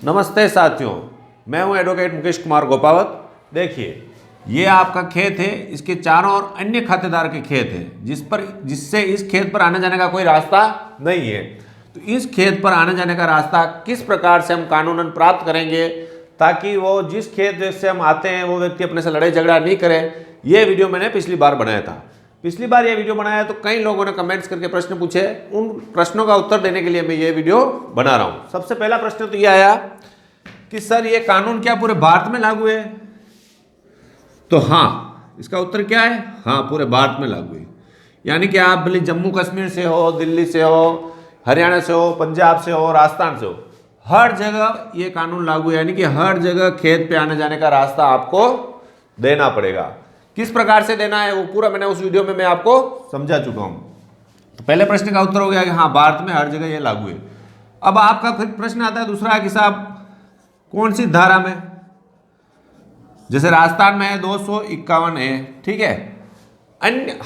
नमस्ते साथियों, मैं हूं एडवोकेट मुकेश कुमार गोपावत। देखिए, ये आपका खेत है, इसके चारों ओर अन्य खातेदार के खेत हैं जिससे इस खेत पर आने जाने का कोई रास्ता नहीं है। तो इस खेत पर आने जाने का रास्ता किस प्रकार से हम कानूनन प्राप्त करेंगे ताकि वो जिस खेत से हम आते हैं वो व्यक्ति अपने से लड़ाई झगड़ा नहीं करे, ये वीडियो मैंने पिछली बार बनाया था। पिछली बार ये वीडियो बनाया तो कई लोगों ने कमेंट्स करके प्रश्न पूछे, उन प्रश्नों का उत्तर देने के लिए मैं ये वीडियो बना रहा हूं। सबसे पहला प्रश्न तो ये आया कि सर ये कानून क्या पूरे भारत में लागू है? तो हाँ, इसका उत्तर क्या है? हाँ, पूरे भारत में लागू है। यानी कि आप भले जम्मू कश्मीर से हो, दिल्ली से हो, हरियाणा से हो, पंजाब से हो, राजस्थान से हो, हर जगह ये कानून लागू है। यानी कि हर जगह खेत पे आने जाने का रास्ता आपको देना पड़ेगा। किस प्रकार से देना है वो पूरा मैंने उस वीडियो में मैं आपको समझा चुका हूं। तो पहले प्रश्न का उत्तर हो गया कि हाँ, भारत में हर जगह ये लागू है। अब आपका फिर प्रश्न आता है दूसरा कि साहब कौन सी धारा में? जैसे राजस्थान में है 251 है, ठीक है। अन्य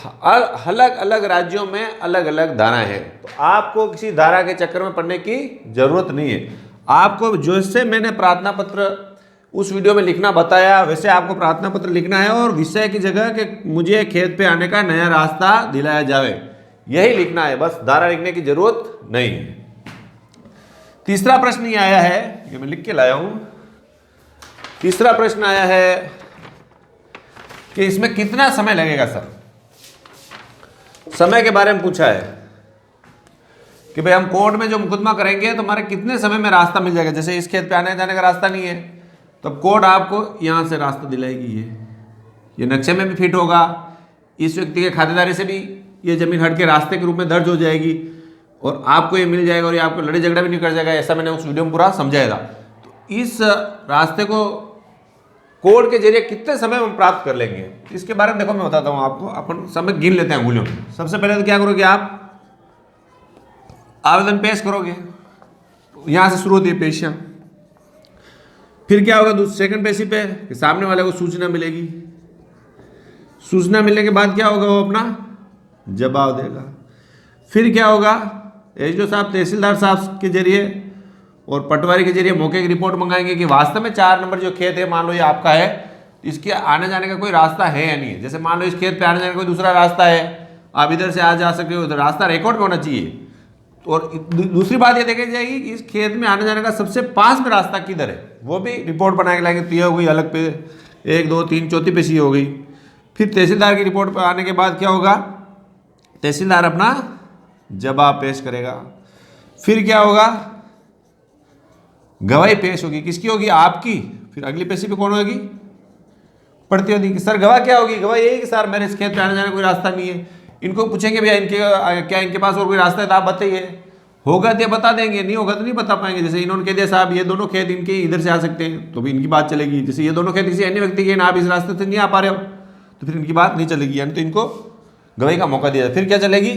अलग अलग राज्यों में अलग अलग धाराएं हैं, तो आपको किसी धारा के चक्कर में पड़ने की जरूरत नहीं है। आपको जैसे मैंने प्रार्थना पत्र उस वीडियो में लिखना बताया वैसे आपको प्रार्थना पत्र लिखना है और विषय की जगह कि मुझे खेत पे आने का नया रास्ता दिलाया जाए, यही लिखना है, बस धारा लिखने की जरूरत नहीं है। तीसरा प्रश्न ये आया है, ये मैं लिख के लाया हूं। तीसरा प्रश्न आया है कि इसमें कितना समय लगेगा सर? समय के बारे में पूछा है कि भाई हम कोर्ट में जो मुकदमा करेंगे तो हमारे कितने समय में रास्ता मिल जाएगा। जैसे इस खेत पे आने जाने का रास्ता नहीं है तो कोर्ट आपको यहां से रास्ता दिलाएगी। ये नक्शे में भी फिट होगा, इस व्यक्ति के खातेदारी से भी ये जमीन हट के रास्ते के रूप में दर्ज हो जाएगी और आपको ये मिल जाएगा और ये आपको लड़ाई झगड़ा भी नहीं कर जाएगा। ऐसा मैंने उस वीडियो में पूरा समझाया था। तो इस रास्ते को कोर्ट के जरिए कितने समय में प्राप्त कर लेंगे इसके बारे में देखो मैं बताता हूं आपको। अपन समय गिन लेते हैं अंगुलियों में। सबसे पहले तो क्या करोगे, आप आवेदन पेश करोगे, यहां से शुरू होती है पेशियां। फिर क्या होगा सेकंड पेशी पे कि सामने वाले को सूचना मिलेगी। सूचना मिलने के बाद क्या होगा, वो अपना जवाब देगा। फिर क्या होगा, एसडीओ साहब तहसीलदार साहब के जरिए और पटवारी के जरिए मौके की रिपोर्ट मंगाएंगे कि वास्तव में 4 नंबर जो खेत है, मान लो ये आपका है, इसके आने जाने का कोई रास्ता है या नहीं है। जैसे मान लो इस खेत पे आने जाने का कोई दूसरा रास्ता है, आप इधर से आ जा सकते हो, उधर रास्ता रिकॉर्ड में होना चाहिए। और दूसरी बात ये देखी जाएगी कि इस खेत में आने जाने का सबसे पास में रास्ता किधर है, वो भी रिपोर्ट बना के लाएंगे। तो ये हो गई अलग पे 1 2 3 चौथी पेशी हो गई। फिर तहसीलदार की रिपोर्ट पर आने के बाद क्या होगा, तहसीलदार अपना जवाब पेश करेगा। फिर क्या होगा, गवाही पेश होगी। किसकी होगी? आपकी। फिर अगली पेशी पे कौन होगी? पढ़ती होगी कि सर गवाह क्या होगी? गवाह यही कि सर मेरे इस खेत पे आने जाने कोई रास्ता नहीं है। इनको पूछेंगे भैया क्या इनके पास और कोई रास्ता है तो आप बताइए। होगा तो बता देंगे, नहीं होगा तो नहीं बता पाएंगे। जैसे इन्होंने कह दिया साहब ये दोनों खेत इनके इधर से आ सकते हैं तो भी इनकी बात चलेगी। जैसे ये दोनों खेत किसी अन्य व्यक्ति के, ना आप इस रास्ते से नहीं आ पा रहे हो तो फिर इनकी बात नहीं चलेगी, यानी तो इनको गवाही का मौका दिया। फिर क्या चलेगी?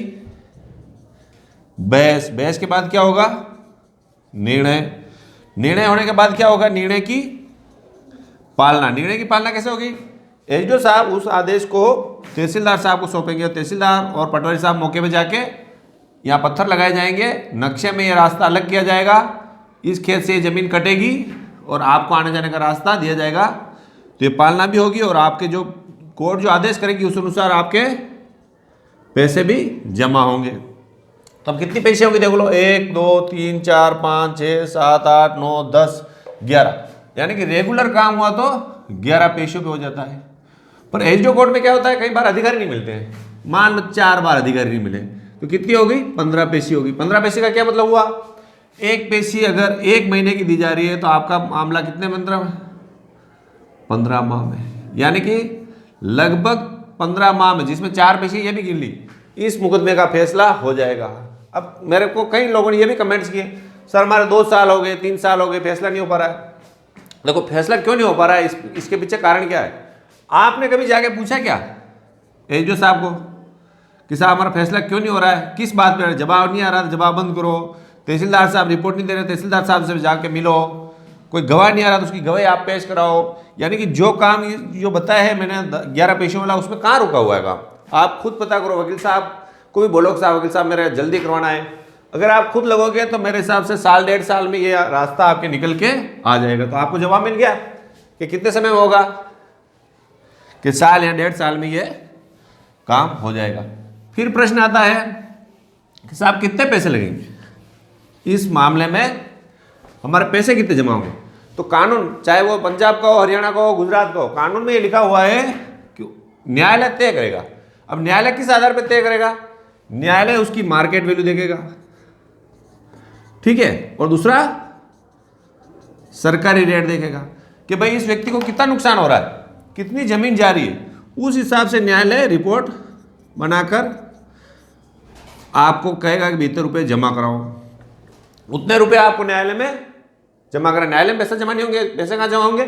बहस। बहस के बाद क्या होगा? निर्णय। निर्णय होने के बाद क्या होगा? निर्णय की पालना। निर्णय की पालना कैसे होगी? एसडीओ साहब उस आदेश को तहसीलदार साहब को सौंपेंगे और तहसीलदार और पटवारी साहब मौके पे जाके यहाँ पत्थर लगाए जाएंगे, नक्शे में ये रास्ता अलग किया जाएगा, इस खेत से ये जमीन कटेगी और आपको आने जाने का रास्ता दिया जाएगा। तो ये पालना भी होगी और आपके जो कोर्ट जो आदेश करेगी उस अनुसार आपके पैसे भी जमा होंगे। तो अब कितनी पेशी होंगी देख लो, 1 2 3 4 5 6 7 8 9 10 11, यानी कि रेगुलर काम हुआ तो 11 पेशियों पे हो जाता है। पर एसडीओ कोर्ट में क्या होता है, कई बार अधिकारी नहीं मिलते हैं। मान लो 4 बार अधिकारी नहीं मिले तो कितनी हो गई? 15 पेशी होगी। 15 पेशी का क्या मतलब हुआ? एक पेशी अगर 1 महीने की दी जा रही है तो आपका मामला कितने 15 माह में, यानी कि लगभग 15 माह में, जिसमें 4 पेशी ये भी गिन ली, इस मुकदमे का फैसला हो जाएगा। अब मेरे को कई लोगों ने ये भी कमेंट्स किए, सर हमारे 2 साल हो गए, 3 साल हो गए, फैसला नहीं हो पा रहा है। देखो फैसला क्यों नहीं हो पा रहा है, इसके पीछे कारण क्या है? आपने कभी जाके पूछा क्या एसडीओ साहब को कि साहब हमारा फैसला क्यों नहीं हो रहा है, किस बात पर? जवाब नहीं आ रहा तो जवाब बंद करो। तहसीलदार साहब रिपोर्ट नहीं दे रहे, तहसीलदार साहब से जाके मिलो। कोई गवाह नहीं आ रहा तो उसकी गवाही आप पेश कराओ। यानी कि जो काम जो बताया है मैंने 11 पेशियों वाला, उसमें कहाँ रुका हुआ है काम? आप खुद पता करो। वकील साहब को भी बोलो कि साहब वकील साहब मेरा जल्दी करवाना है, अगर आप खुद लगोगे तो मेरे हिसाब से साल 1.5 साल में ये रास्ता आपके निकल के आ जाएगा। तो आपको जवाब मिल गया कि कितने समय में होगा, कि साल या 1.5 साल में ये काम हो जाएगा। फिर प्रश्न आता है कि साहब कितने पैसे लगेंगे, इस मामले में हमारे पैसे कितने जमा होंगे। तो कानून, चाहे वो पंजाब का हो, हरियाणा का हो, गुजरात का हो, कानून में ये लिखा हुआ है कि न्यायालय तय करेगा। अब न्यायालय किस आधार पर तय करेगा, न्यायालय उसकी मार्केट वैल्यू देखेगा, ठीक है, और दूसरा सरकारी रेट देखेगा कि भाई इस व्यक्ति को कितना नुकसान हो रहा है, कितनी जमीन जा रही है, उस हिसाब से न्यायालय रिपोर्ट बनाकर आपको कहेगा कि इतने रुपए जमा कराओ। उतने रुपए आपको न्यायालय में जमा करा। न्यायालय में पैसा जमा नहीं होंगे, पैसे कहाँ जमा होंगे,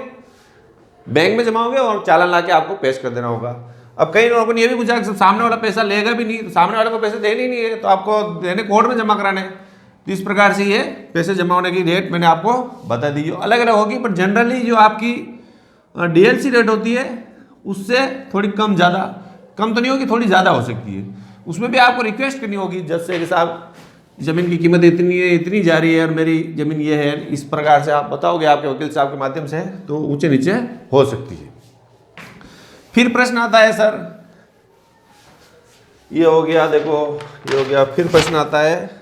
बैंक में जमा होंगे और चालान ला के आपको पेश कर देना होगा। अब कई लोगों ने ये भी पूछा कि सामने वाला पैसा लेगा भी नहीं, सामने वाले को पैसे देने ही नहीं है, तो आपको देने कोर्ट में जमा कराने। तो इस प्रकार से ये पैसे जमा होने की रेट मैंने आपको बता दी, जो अलग अलग होगी, पर जनरली जो आपकी डीएलसी रेट होती है उससे थोड़ी कम, ज़्यादा कम तो नहीं होगी, थोड़ी ज़्यादा हो सकती है। उसमें भी आपको रिक्वेस्ट करनी होगी जज से कि साहब ज़मीन की कीमत इतनी है, इतनी जा रही है और मेरी ज़मीन ये है, इस प्रकार से आप बताओगे आपके वकील साहब के माध्यम से, तो ऊंचे नीचे हो सकती है। फिर प्रश्न आता है सर, ये हो गया, देखो ये हो गया। फिर प्रश्न आता है,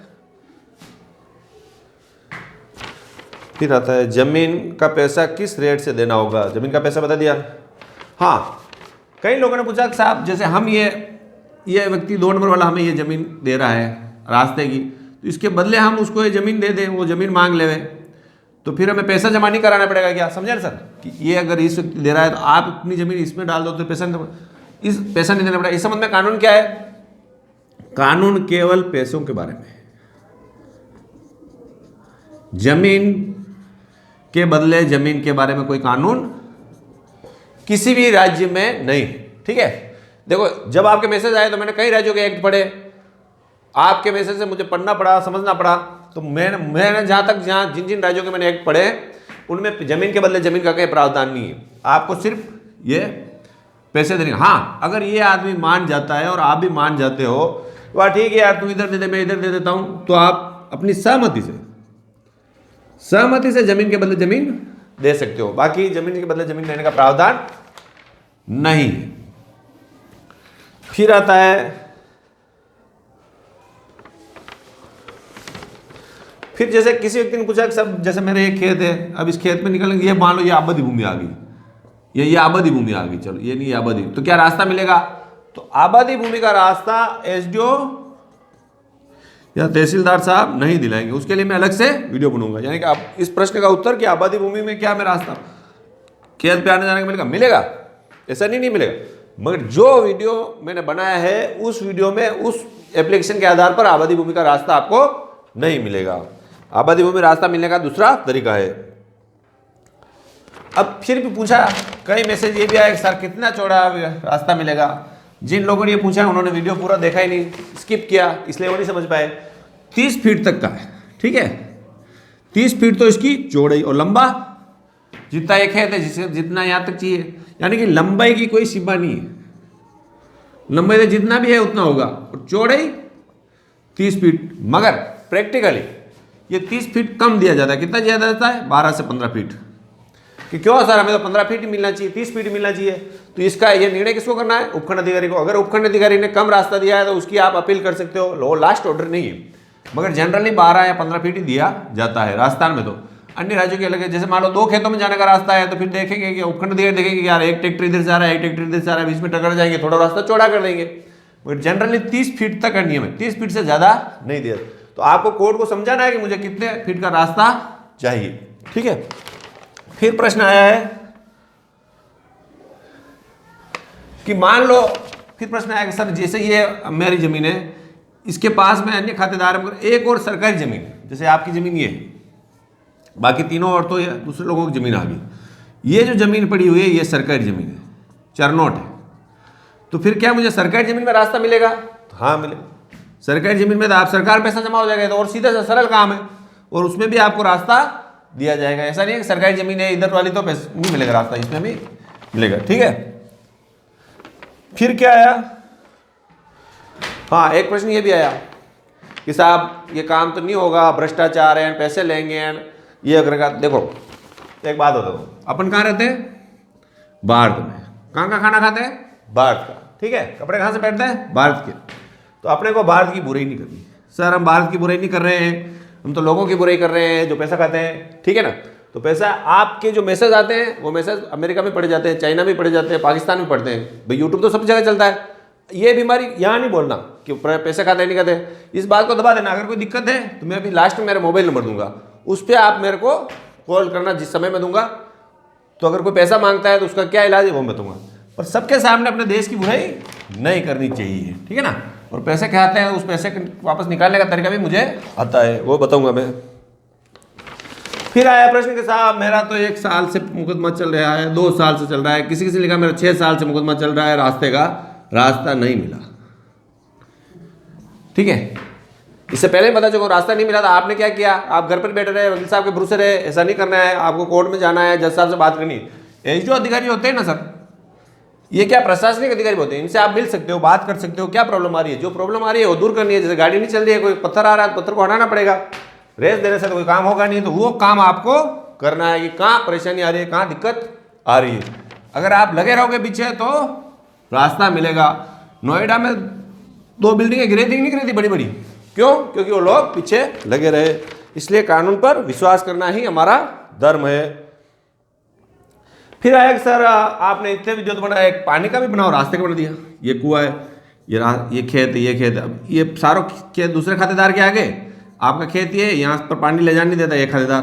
फिर आता है जमीन का पैसा किस रेट से देना होगा। जमीन का पैसा बता दिया। हाँ, कई लोगों ने पूछा कि साहब जैसे हम ये व्यक्ति 2 नंबर वाला हमें ये ज़मीन दे रहा है रास्ते की, तो इसके बदले हम उसको ये ज़मीन दे दें, वो ज़मीन मांग लेवे, तो फिर हमें पैसा जमा नहीं कराना पड़ेगा क्या। समझे ना सर, कि ये अगर इस व्यक्ति दे रहा है तो आप अपनी ज़मीन इसमें डाल दो तो पैसा नहीं देना पड़ेगा। इस संबंध में कानून क्या है, कानून केवल पैसों के बारे में, जमीन के बदले जमीन के बारे में कोई कानून किसी भी राज्य में नहीं। ठीक है, देखो जब आपके मैसेज आए तो मैंने कई राज्यों के एक्ट पढ़े, आपके मैसेज से मुझे पढ़ना पड़ा, समझना पड़ा। तो मैंने जहाँ जिन राज्यों के मैंने एक्ट पढ़े उनमें जमीन के बदले जमीन का कोई प्रावधान नहीं है, आपको सिर्फ ये पैसे देने। हाँ, अगर ये आदमी मान जाता है और आप भी मान जाते हो, वाह ठीक है यार, तू इधर दे दे, मैं इधर दे देता हूँ, तो आप अपनी सहमति से जमीन के बदले जमीन दे सकते हो। बाकी जमीन के बदले जमीन देने का प्रावधान नहीं। फिर आता है, फिर जैसे किसी व्यक्ति ने पूछा कि सब जैसे मेरे एक खेत है, अब इस खेत में निकलेंगे, ये मान लो ये आबादी भूमि आ गई, ये आबादी भूमि आ गई, चलो ये नहीं आबादी, तो क्या रास्ता मिलेगा। तो आबादी भूमि का रास्ता एसडीओ या तहसीलदार साहब नहीं दिलाएंगे, उसके लिए मैं अलग से वीडियो बनाऊंगा। यानी कि आप इस प्रश्न का उत्तर कि आबादी भूमि में क्या मैं रास्ता खेत पे आने जाने का मिलेगा, ऐसा नहीं मिलेगा। मगर जो वीडियो मैंने बनाया है उस वीडियो में उस एप्लीकेशन के आधार पर आबादी भूमि का रास्ता आपको नहीं मिलेगा। आबादी भूमि रास्ता मिलने का दूसरा तरीका है। अब फिर भी पूछा, कई मैसेज ये भी आया कि सर कितना चौड़ा रास्ता मिलेगा। जिन लोगों ने ये पूछा उन्होंने वीडियो पूरा देखा ही नहीं, स्किप किया, इसलिए वो नहीं समझ पाए। 30 फीट तक का है, ठीक है, 30 फीट तो इसकी चौड़ाई, और लंबा जितना एक खेत है जिसे जितना यहाँ तक चाहिए, यानी कि लंबाई की कोई सीमा नहीं है, लंबाई तो जितना भी है उतना होगा, और चौड़ाई 30 फीट। मगर प्रैक्टिकली ये 30 फीट कम दिया जाता है। कितना दिया जाता है, 12 से 15 फीट। कि क्यों सर, हमें तो 15 फीट ही मिलना चाहिए, 30 फीट मिलना चाहिए। तो इसका ये निर्णय किसको करना है, उपखंड अधिकारी को। अगर उपखंड अधिकारी ने कम रास्ता दिया है तो उसकी आप अपील कर सकते हो, लो लास्ट ऑर्डर नहीं है। मगर जनरली 12 या 15 फीट ही दिया जाता है राजस्थान में। तो अन्य राज्यों के अलग है। जैसे मान लो 2 खेतों में जाने का रास्ता है, तो फिर देखेंगे कि उपखंड अधिकारी देखेंगे कि यार एक ट्रैक्टर इधर से आ रहा है, एक ट्रैक्टर इधर से आ रहा है, बीच में टकरा जाएंगे, थोड़ा रास्ता चौड़ा कर देंगे। मगर जनरली 30 फीट तक का नियम है, 30 फीट से ज़्यादा नहीं दिया। तो आपको कोर्ट को समझाना है कि मुझे कितने फीट का रास्ता चाहिए, ठीक है। फिर प्रश्न आया है कि मान लो, फिर प्रश्न आया कि सर जैसे ये मेरी जमीन है, इसके पास में अन्य खातेदार है, मगर एक और सरकारी जमीन, जैसे आपकी जमीन ये है, बाकी तीनों और तो दूसरे लोगों की जमीन आ गई। ये जो जमीन पड़ी हुई है ये सरकारी जमीन है, चरनोट है। तो फिर क्या मुझे सरकारी जमीन में रास्ता मिलेगा, तो हाँ मिलेगा। सरकारी जमीन में तो आप सरकार पैसा जमा हो जाएगा, तो और सीधा सा सरल काम है, और उसमें भी आपको रास्ता दिया जाएगा। ऐसा नहीं है कि सरकारी जमीन है इधर वाली तो पैसा नहीं मिलेगा, रास्ता इसमें भी मिलेगा, ठीक है। फिर क्या आया, हाँ एक प्रश्न ये भी आया, कि साहब ये काम तो नहीं होगा, भ्रष्टाचार है, पैसे लेंगे एंड ये अगर देखो एक बात होता है, अपन कहाँ रहते हैं? भारत में। कहाँ का खाना खाते हैं? भारत का। ठीक है, कपड़े कहाँ से पहनते हैं? भारत के। तो अपने को भारत की बुराई नहीं करनी। सर हम भारत की बुराई नहीं कर रहे हैं, हम तो लोगों की बुराई कर रहे हैं जो पैसा खाते हैं। ठीक है ना? तो पैसा आपके जो मैसेज आते हैं वो मैसेज अमेरिका में पढ़े जाते हैं, चाइना में पढ़े जाते हैं, पाकिस्तान में पढ़ते हैं। भाई यूट्यूब तो सब जगह चलता है। ये बीमारी यहाँ नहीं बोलना कि पैसे खाते नहीं खाते, इस बात को दबा देना। अगर कोई दिक्कत है तो मैं अभी लास्ट में मेरा मोबाइल नंबर दूंगा, उस पर आप मेरे को कॉल करना जिस समय मैं दूंगा। तो अगर कोई पैसा मांगता है तो उसका क्या इलाज है वो बताऊंगा। पर सबके सामने अपने देश की बुराई नहीं करनी चाहिए। ठीक है ना? और पैसे खाते हैं उस पैसे वापस निकालने का तरीका भी मुझे आता है, वो बताऊंगा मैं। फिर आया प्रश्न के साहब मेरा तो 1 साल से मुकदमा चल रहा है, 2 साल से चल रहा है, किसी किसी लिखा मेरा 6 साल से मुकदमा चल रहा है, रास्ते का रास्ता नहीं मिला। ठीक है, इससे पहले ही पता चलो रास्ता नहीं मिला था, आपने क्या किया? आप घर पर बैठे रहे, वकील साहब के भरोसे रहे। ऐसा नहीं करना है, आपको कोर्ट में जाना है, जज साहब से बात करनी है। एसडीओ अधिकारी होते हैं ना सर, ये क्या प्रशासनिक अधिकारी होते हैं, इनसे आप मिल सकते हो, बात कर सकते हो, क्या प्रॉब्लम आ रही है, जो प्रॉब्लम आ रही है वो दूर करनी है। जैसे गाड़ी नहीं चल रही है, कोई पत्थर आ रहा है, पत्थर को हटाना पड़ेगा। रेस देने से तो कोई काम होगा नहीं, तो वो काम आपको करना है कि कहाँ परेशानी आ रही है, कहाँ दिक्कत आ रही है। अगर आप लगे रहोगे पीछे तो रास्ता मिलेगा। नोएडा में 2 बिल्डिंगें गिरी थी, नहीं गिरी थी बड़ी बड़ी, क्यों? क्योंकि वो लोग पीछे लगे रहे। इसलिए कानून पर विश्वास करना ही हमारा धर्म है। फिर आया कि सर आपने इतने वीडियो तो बनाया, एक पानी का भी बनाओ, रास्ते का बना दिया। ये कुआं है, ये खेत है, ये खेत है। अब ये सारों खेत दूसरे खातेदार के आगे, आपका खेत ये यहाँ पर पानी ले जाने नहीं देता ये खातेदार,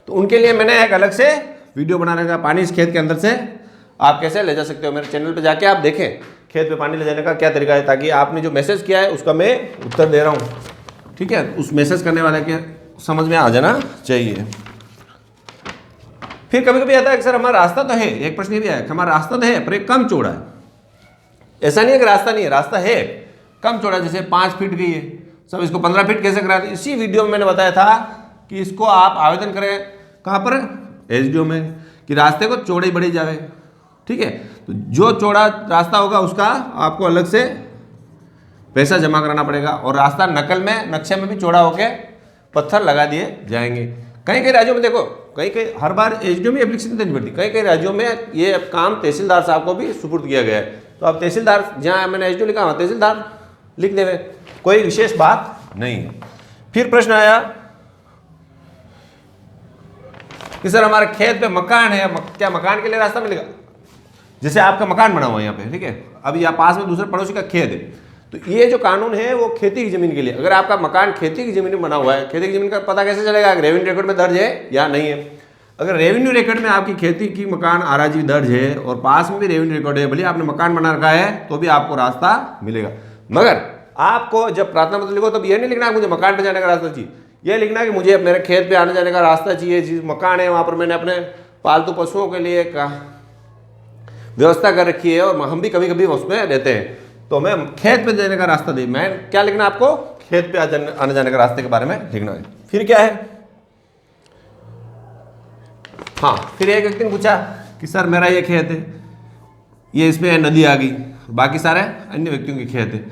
तो उनके लिए मैंने एक अलग से वीडियो बनाने का, पानी इस खेत के अंदर से आप कैसे ले जा सकते हो। मेरे चैनल पे जाके आप देखें खेत पे पानी ले जाने का क्या तरीका है, ताकि आपने जो मैसेज किया है उसका मैं उत्तर दे रहा हूँ। ठीक है, उस मैसेज करने वाले के समझ में आ जाना चाहिए। फिर कभी कभी आता है कि सर हमारा रास्ता तो है, एक प्रश्न ये भी आया कि हमारा रास्ता तो है पर एक कम चौड़ा है। ऐसा नहीं है कि रास्ता नहीं है, रास्ता है, कम चौड़ा, जैसे 5 फीट की है, सब इसको 15 फीट कैसे करा दें। इसी वीडियो में मैंने बताया था कि इसको आप आवेदन करें कहाँ पर? एसडीओ में, कि रास्ते को चौड़ाई बढ़ी जाए। ठीक है, तो जो चौड़ा रास्ता होगा उसका आपको अलग से पैसा जमा कराना पड़ेगा, और रास्ता नकल में, नक्शे में भी चौड़ा होके पत्थर लगा दिए जाएंगे। कई कई राज्यों में देखो, कई कई हर बार एसडीओ में एप्लीकेशन देनी पड़ती, कई कई राज्यों में ये काम तहसीलदार साहब को भी सुपुर्द किया गया है। तो अब तहसीलदार, जहाँ मैंने एसडीओ लिखा वहाँ तहसीलदार लिख देवे, कोई विशेष बात नहीं है। फिर प्रश्न आया कि सर हमारे खेत पे मकान है, क्या मकान के लिए रास्ता मिलेगा? जैसे आपका मकान बना हुआ है यहाँ पे, ठीक है, अब यहाँ पास में दूसरे पड़ोसी का खेत है, तो ये जो कानून है वो खेती की जमीन के लिए। अगर आपका मकान खेती की जमीन में बना हुआ है, खेती की जमीन का पता कैसे चलेगा? रेवेन्यू रिकॉर्ड में दर्ज है या नहीं है। अगर रेवेन्यू रिकॉर्ड में आपकी खेती की मकान आराजी दर्ज है और पास में भी रेवेन्यू रिकॉर्ड है, भले आपने मकान बना रखा है, तो भी आपको रास्ता मिलेगा। मगर आपको जब प्रार्थना पत्र लिखो तब ये नहीं लिखना मुझे मकान पे जाने का रास्ता चाहिए, ये लिखना कि मुझे मेरे खेत पे आने जाने का रास्ता चाहिए। जिस मकान है वहाँ पर मैंने अपने पालतू पशुओं के लिए व्यवस्था कर रखी है और हम भी कभी कभी उसमें रहते हैं, तो मैं खेत पे जाने का रास्ता दी। मैं क्या लिखना आपको? खेत पे आने जाने का रास्ते के बारे में लिखना है। फिर क्या है? हाँ, फिर एक व्यक्ति ने पूछा कि सर मेरा ये खेत है, ये इसमें नदी आ गई, बाकी सारे अन्य व्यक्तियों के खेत है,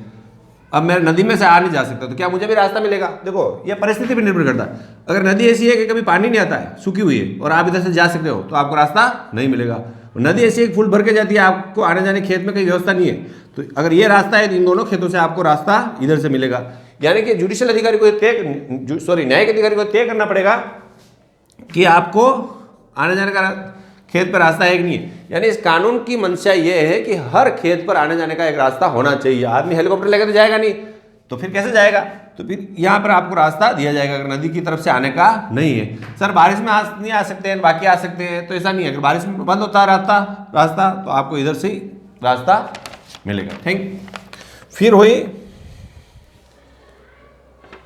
अब मैं नदी में से आ नहीं जा सकता, तो क्या मुझे भी रास्ता मिलेगा? देखो ये परिस्थिति पर निर्भर करता है। अगर नदी ऐसी है कि कभी पानी नहीं आता है, सूखी हुई है, और आप इधर से जा सकते हो, तो आपको रास्ता नहीं मिलेगा। नदी ऐसी एक फुल भर के जाती है, आपको आने जाने खेत में कोई व्यवस्था नहीं है, तो अगर ये रास्ता है, इन दोनों खेतों से आपको रास्ता इधर से मिलेगा। यानी कि जुडिशियल अधिकारी को न्यायिक अधिकारी को तय करना पड़ेगा कि आपको आने जाने का खेत पर रास्ता है कि नहीं है। यानी इस कानून की मंशा ये है कि हर खेत पर आने जाने का एक रास्ता होना चाहिए। आदमी हेलीकॉप्टर लेकर तो जाएगा नहीं, तो फिर कैसे जाएगा? तो फिर यहाँ पर आपको रास्ता दिया जाएगा अगर नदी की तरफ से आने का नहीं है। सर बारिश में नहीं आ सकते हैं, बाकी आ सकते हैं, तो ऐसा नहीं है। अगर बारिश में बंद होता है रास्ता तो आपको इधर से ही रास्ता मिलेगा।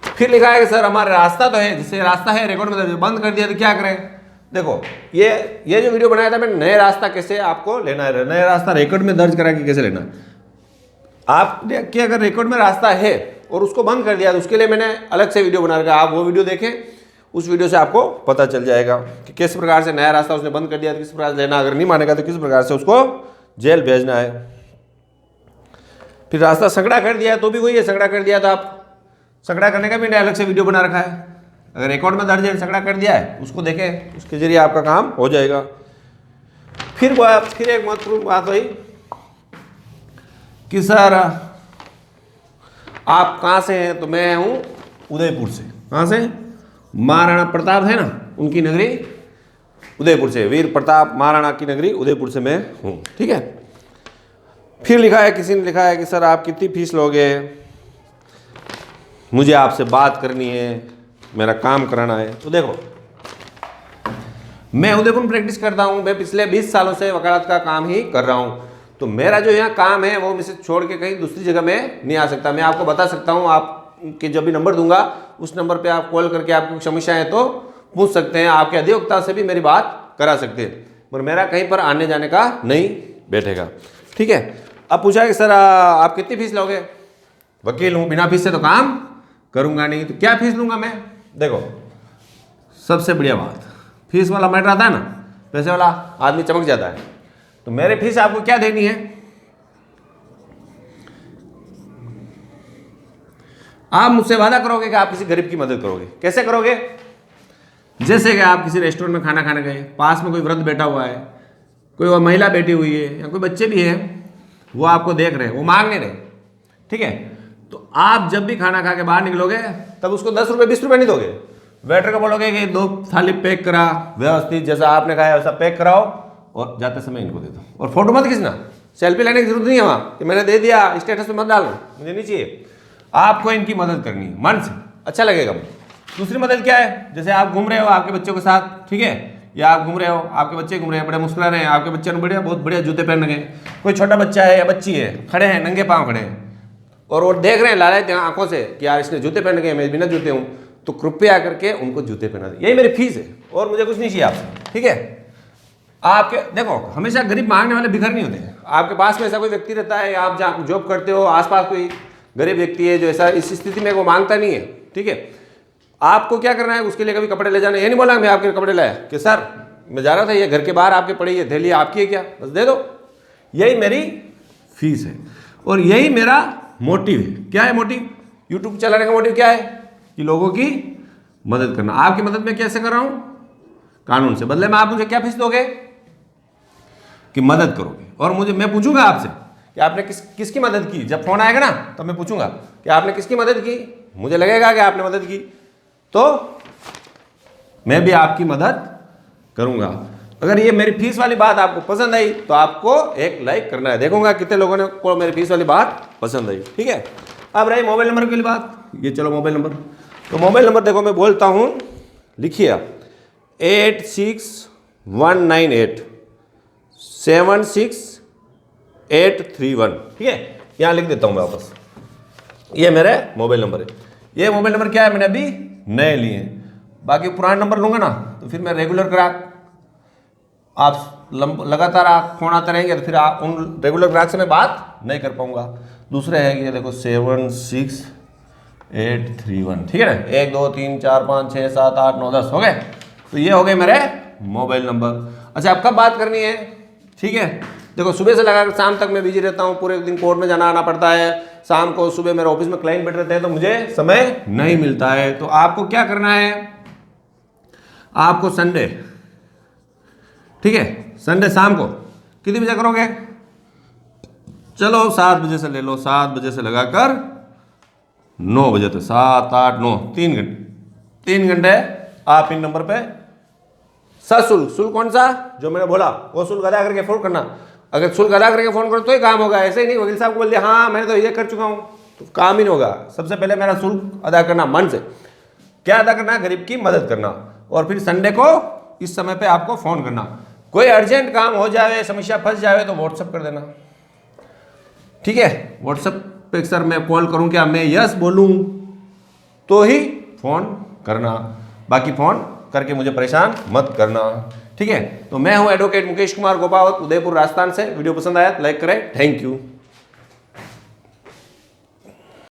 फिर लिखा है कि सर हमारा रास्ता तो है, जिससे रास्ता है रिकॉर्ड में बंद कर दिया, तो क्या करें? देखो ये जो वीडियो बनाया था मैंने, नया रास्ता कैसे आपको लेना है, नया रास्ता रिकॉर्ड में दर्ज करा के कैसे लेना है। आपके अगर रिकॉर्ड में रास्ता है और उसको बंद कर दिया, तो उसके लिए मैंने अलग से वीडियो बना रखा है, आप वो वीडियो देखें, उस वीडियो से आपको पता चल जाएगा कि किस प्रकार से नया रास्ता उसने बंद कर दिया, तो किस प्रकार से लेना, अगर नहीं मानेगा तो किस प्रकार से उसको जेल भेजना है। फिर रास्ता संकड़ा कर दिया तो भी वही है, संकड़ा कर दिया तो आप सगड़ा करने का भी मैंने अलग से वीडियो बना रखा है। अगर अकाउंट में दर्ज सगड़ा कर दिया है उसको देखें, उसके जरिए आपका काम हो जाएगा। फिर एक महत्वपूर्ण बात हुई कि सर आप कहाँ से हैं? तो मैं हूँ उदयपुर से। कहाँ से? महाराणा प्रताप है ना, उनकी नगरी उदयपुर से, वीर प्रताप महाराणा की नगरी उदयपुर से मैं हूँ। ठीक है। फिर लिखा है, किसी ने लिखा है कि सर आप कितनी फीस लोगे? मुझे आपसे बात करनी है, मेरा काम कराना है। तो देखो, मैं उदयपुर में प्रैक्टिस करता हूँ, मैं पिछले 20 सालों से वकालत का काम ही कर रहा हूँ। तो मेरा जो यहाँ काम है वो मुझसे छोड़ के कहीं दूसरी जगह में नहीं आ सकता। मैं आपको बता सकता हूँ, आपके जब भी नंबर दूंगा उस नंबर पे आप कॉल करके आपको समस्या है तो पूछ सकते हैं, आपके अधिवक्ता से भी मेरी बात करा सकते हैं, पर मेरा कहीं पर आने जाने का नहीं बैठेगा। ठीक है। अब पूछा कि सर आप कितनी फीस लोगे? वकील हूँ, बिना फीस से तो काम करूँगा नहीं, तो क्या फीस लूँगा मैं? देखो, सबसे बढ़िया बात, फीस वाला मैटर आता है ना, पैसे वाला आदमी चमक जाता है। तो मेरी फीस आपको क्या देनी है? आप मुझसे वादा करोगे कि आप किसी गरीब की मदद करोगे। कैसे करोगे? जैसे कि आप किसी रेस्टोरेंट में खाना खाने गए, पास में कोई वृद्ध बैठा हुआ है, कोई और महिला बैठी हुई है, या कोई बच्चे भी हैं, वो आपको देख रहे हैं, वो मांग नहीं रहे। ठीक है। तो आप जब भी खाना खा के बाहर निकलोगे तब उसको 10 रुपये 20 रुपये नहीं दोगे। वेटर को बोलोगे कि 2 थाली पैक करा, व्यवस्थित जैसा आपने खाया वैसा पैक कराओ और जाते समय इनको दे दो। और फोटो मत खींचना, सेल्फी लेने की जरूरत नहीं है वहाँ कि मैंने दे दिया, स्टेटस पे मत डालना, मुझे नहीं चाहिए। आपको इनकी मदद करनी है मन से, अच्छा लगेगा। दूसरी मदद क्या है? जैसे आप घूम रहे हो आपके बच्चों के साथ, ठीक है, या आप घूम रहे हो, आपके बच्चे घूम रहे हैं, बड़े मुस्कुरा रहे हैं, आपके बच्चे ने बढ़िया बहुत बढ़िया जूते पहन रखे, कोई छोटा बच्चा है या बच्ची है, खड़े हैं, नंगे पाँव खड़े हैं और वो देख रहे हैं लालच आंखों से कि यार इसने जूते पहन के, मैं बिना जूते हूँ, तो कृपया करके उनको जूते पहना दे। यही मेरी फीस है और मुझे कुछ नहीं चाहिए आपसे। ठीक है। आपके देखो, हमेशा गरीब मांगने वाले भिखारी नहीं होते। आपके पास में ऐसा कोई व्यक्ति रहता है, आप जहाँ जॉब करते हो आसपास कोई गरीब व्यक्ति है जो ऐसा इस स्थिति में वो मांगता नहीं है। ठीक है। आपको क्या करना है? उसके लिए कभी कपड़े ले जाने, ये नहीं बोला मैं आपके कपड़े लाया कि सर मैं जा रहा था, ये घर के बाहर आपके पड़ी है, थैली आपकी है क्या, बस दे दो। यही मेरी फीस है और यही मेरा मोटिव है। क्या है मोटिव? यूट्यूब चलाने का मोटिव क्या है? कि लोगों की मदद करना। आपकी मदद मैं कैसे कर रहा हूं? कानून से। बदले में आप मुझे क्या फीस दोगे? कि मदद करोगे। और मुझे, मैं पूछूंगा आपसे कि आपने किसकी मदद की। जब फोन आएगा ना तो मैं पूछूंगा कि आपने किसकी मदद की। मुझे लगेगा कि आपने मदद की तो मैं भी आपकी मदद करूंगा। अगर ये मेरी फीस वाली बात आपको पसंद आई तो आपको एक लाइक करना है। देखूंगा कितने लोगों ने को मेरी फीस वाली बात पसंद आई। ठीक है। अब रही मोबाइल नंबर के लिए बात, ये चलो मोबाइल नंबर। तो मोबाइल नंबर देखो मैं बोलता हूं, लिखिए आप 8619876831। ठीक है। यहां लिख देता हूं मैं वापस, ये मेरे मोबाइल नंबर है। ये मोबाइल नंबर क्या है? मैंने अभी नए लिए हैं, बाकी पुराना नंबर लूंगा ना तो फिर मैं रेगुलर ग्राहक, आप लगातार आप फोन आते रहेंगे तो फिर आप उन रेगुलर ग्राहक से मैं बात नहीं कर पाऊंगा। दूसरे है ये देखो 76831। ठीक है ना, 1 2 3 4 5 6 7 8 9 10 हो गए। तो ये हो गए मेरे मोबाइल नंबर। अच्छा, अब कब बात करनी है? ठीक है। देखो, सुबह से लगाकर शाम तक मैं बिजी रहता हूँ, पूरे दिन कोर्ट में जाना आना पड़ता है, शाम को सुबह मेरे ऑफिस में क्लाइंट बैठे रहते हैं तो मुझे समय नहीं मिलता है। तो आपको क्या करना है? आपको संडे, ठीक है, संडे शाम को कितने बजे करोगे? चलो 7 बजे से ले लो, 7 बजे से लगाकर 9 बजे तक, 7 8 9 3 घंटे, 3 घंटे आप इन नंबर पे सशुल्क, शुल्क कौन सा जो मैंने बोला वो शुल्क अदा करके फोन करना। अगर शुल्क अदा करके फोन करो तो ही काम होगा, ऐसे ही नहीं वकील साहब को बोल दिया हाँ मैंने तो ये कर चुका हूँ तो काम ही नहीं होगा। सबसे पहले मेरा शुल्क अदा करना मन से। क्या अदा करना? गरीब की मदद करना। और फिर संडे को इस समय पे आपको फोन करना। कोई अर्जेंट काम हो जाए, समस्या फंस जाए तो व्हाट्सअप कर देना। ठीक है। व्हाट्सअप पे सर मैं कॉल करूं क्या, मैं यस बोलूं तो ही फोन करना, बाकी फोन करके मुझे परेशान मत करना। ठीक है। तो मैं हूं एडवोकेट मुकेश कुमार गोपावत, उदयपुर राजस्थान से। वीडियो पसंद आया तो लाइक करें। Thank you.